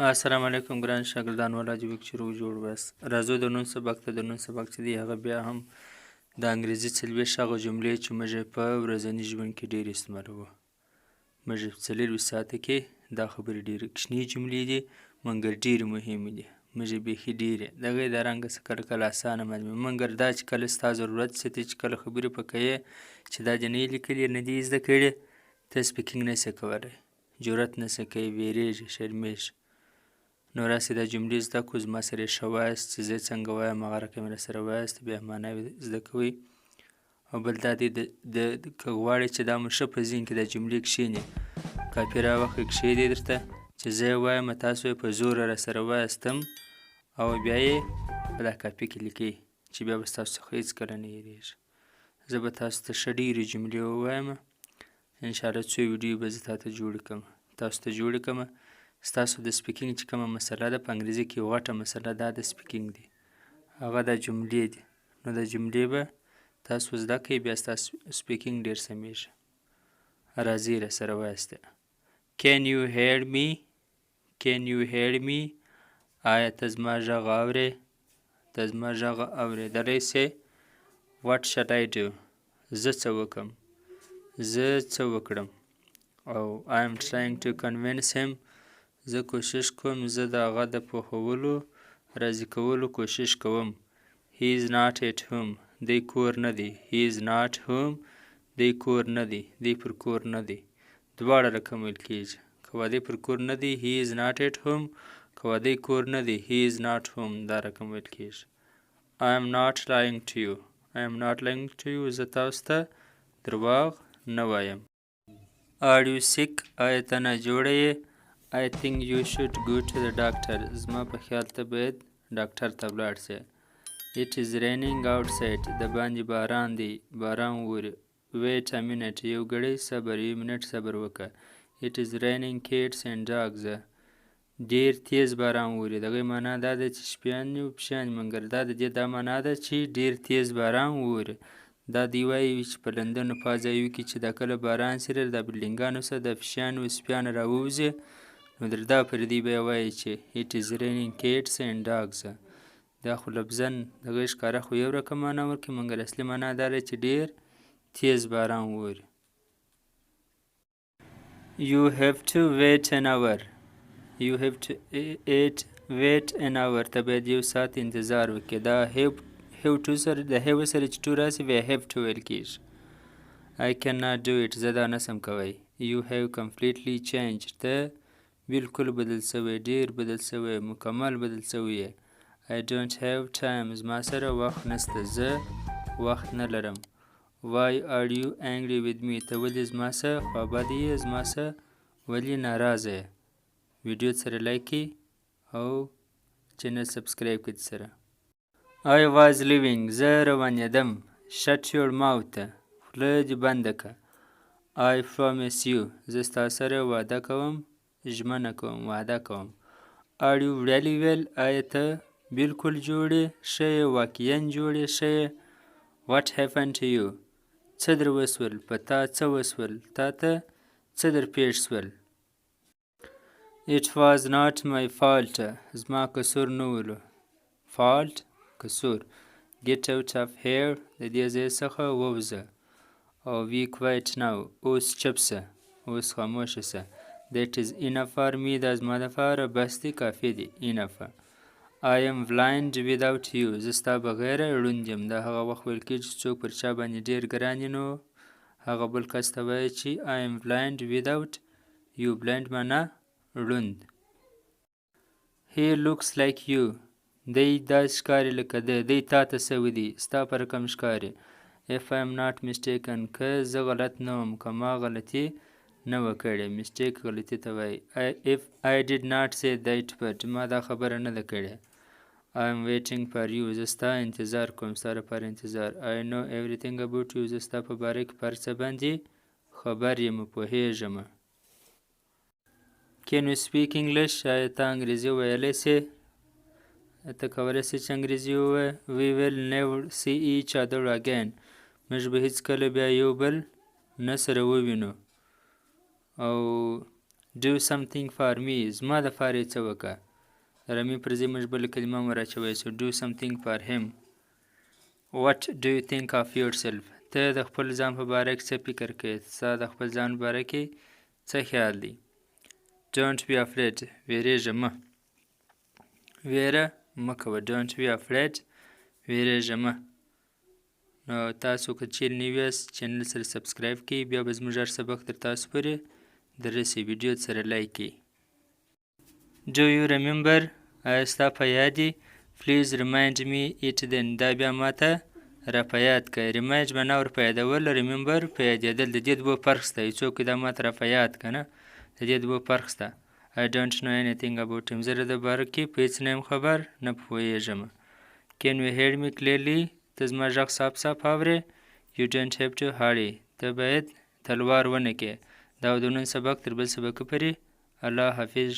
السلام علیکم ګران شاګردان ولاجوي چې روغ جوړ ویاست. راځو د نن سبق ته. د نن سبق چې دی هغه بیا هم د انګریزي څلوېښت هغه جملې چې موږ یې په ورځني ژوند کې ډېر استعمالوو. موږ په څلورویشت ساعته کې دا خبرې ډېرې کوچنۍ جملې دي مګر ډېرې مهمې دي. موږ یې بیخي ډېرې دغه یې دارنګه څه کله کله اسانه معلوموي مګر دا چې کله ستا ضرورت شي ته چې کله خبرې په کوې چې دا دې نه یې لیکلي نه دې زده کړې ته سپیکینګ نه شې کولی، جرأت نه شې کوې، ویرېږې، شرمېږې. نو راسئ دا جملې زده کړو. زما سره یې ښه وایاست چې زه څنګه وایم هغه رقم یې راسره وایاست بیا معنا یې زده کوئ. او بل دا دی که غواړئ چې دا مو ښه په ذهن کې دا جملې کښېني کاپي راواخلئ کښېږدئ درته چې زه یې وایم تاسو یې په زوره راسره وایاستم او بیا یې په دا کاپي کې لیکئ چې بیا به ستاسو څخه هېڅکله نه هېرېږي. زه به تاسو ته ښه ډېرې جملې ووایم. انشاءالله څو ویډیو به زه تاته جوړې کړم تاسو ته جوړې کړم. ستاسو د سپیکینګ چې کومه مسله ده په انګریزي کې یو غټه مسله دا د سپیکینګ دی، هغه دا جملې دي. نو دا جملې به تاسو زده کړئ بیا ستاسو سپیکینګ ډېر سمیږي. راځئ راسره وایاستئ. Can you hear me? Can you hear me? آیا ته زما غږ اورې؟ ته زما غږ اورېدلی سې؟ What should I do? زه څه وکړم؟ زه څه وکړم؟ او I am trying to convince him. زه کوشش کوم زه د هغه د پوهولو راضي کولو کوشش کوم. He is not at home. دی کور نه دی. He is not home. دی کور نه دی. دی پر کور نه دی. دواړه رقم ویل کېږي. که واده پر کور نه دی He is not at home. که واده کور نه دی He is not home. دا رقم ویل کېږي. I am not lying to you. I am not lying to you. زه تاسو ته درواغ نه وایم. Are you sick? آیا ته ناجوړه یې؟ I think you should go to the doctor. زما په خیال ته باید ډاکټر ته ولاړ شې. It is raining outside. د باندې باران دی. باران اوري. Wait a minute. یو ګړی صبر. یو منټ صبر وکړه. It is raining cats and dogs. ډېر تیز باران اوري. دغه معنا دا ده چې شپیان او پشیان مګر دا د دې دا معنا ده چې ډېر تیز باران اوري. دا دی وایي چې په لندن په ځایو کې چې دا کله باران سره د بلډینګانو څخه د پشیانو او سپیانو راووځي نو در دا پر دې به یې وایي چې It is raining cats and dogs. دا خو لفظاً دغه ښکاره خو یو رقم معنا ورکوي مګر اصلي معنا دا ده چې ډېر تیز باران اوري. You have to wait an hour. You have to wait an hour. ته باید یو ساعت انتظار وکړې. دا have to سره د have سره چې to راسي بیا have to ویل کېږي. I cannot do it. زه دا نسم کوی. You have completely changed. ته بالکل بدل شوی، ډېر بدل شوی، مکمل بدل شوی. I don't have time. زما سره وخت نشته. زه وخت نه لرم. Why are you angry with me? ته ولې زما سره خوابدی یې؟ زما سره ولې ناراضه یې؟ ویډیو سره لایک کړئ او چینل سبسکرایب کړئ سره. I was leaving. زه روانېدم. Shut your mouth. خوله دې بنده کړه. I promise you. زه ستا سره وعده کوم، ژمنه کوم، وعده کوم. Are you really well? آیا ته بالکل جوړې ښه یې؟ واقعاً جوړې ښه یې؟ What happened to you? څه در وسول؟ په تا څه وسول؟ تا ته څه در پیښ سول؟ It was not my fault. زما قصور نه ولو. Fault قصور. Get out of here. د دې ځای څخه ووځه. او be quiet now. اوس چپ شه. اوس خاموشه شه. That is enough for me. دا زما دپاره بس دی، کافي دی. Enough. I am blind without you. زه ستا بغیر ړوند یم. دا هغه وخت ویل کېږي چې څوک پر چا باندې ډېر ګران وي نو هغه بل کس ته وایي چې I am blind without you. blind معنا ړوند. He looks like you. دی داسې ښکاري لکه ده. دی تا ته سوی دی. ستا په رقم ښکاري. If I am not mistaken. که زه غلط نه وم، که ما غلطي نه وه کړې. mistake غلطي ته وایي. If I did not say that but. ما دا خبره نه ده کړې. I am waiting for you. زه ستا انتظار کوم، ستا لپاره انتظار. I know everything about you. زه ستا په باره کې په هر څه باندې خبر یم، پوهېږم. Can you speak English? آیا ته انګریزي ویلی سې؟ ته کولی سې چې انګریزي ووایې؟ We will never see each other again. موږ به هېڅکله بیا یو بل نه سره ووینو. او do something for me زما دپاره یې څه وکړه. رمي پر ځای موږ بله کلمه هم راچوی سو do something for him. What do you think of yourself؟ ته د خپل ځان په باره کې څه فکر کوې؟ ستا د خپل ځان په باره کې څه خیال دی؟ Don't be afraid. ویرېږه مه. ویره مه کوه. Don't be afraid. ویرېږه مه. نو تاسو که چیرې نوي یاست چینل سره سبسکرایب کړئ، بیا به زموږ هر سبق تر تاسو پورې دررسي. ویډیو سره لایک کړئ. Do you remember؟ آیا ستا په یاد دی؟ Please remind me it then. دا بیا ماته را په یاد که. Remind معنا ور په یادول، remember په یادېدل. د دې دوه فرق شته. یو څوک دا ماته را په یاد که نه، د دې دوه فرق شته. I don't know anything about him. زه د باره کې په هېڅ نه یم خبر، نه پوهېږم. Can you hear me clearly؟ ته زما غږ صاف صاف اورې؟ You don't have to hurry. ته باید تلوار ونه کړې. دا د نن سبق تر بل سبق پورې الله حافظ.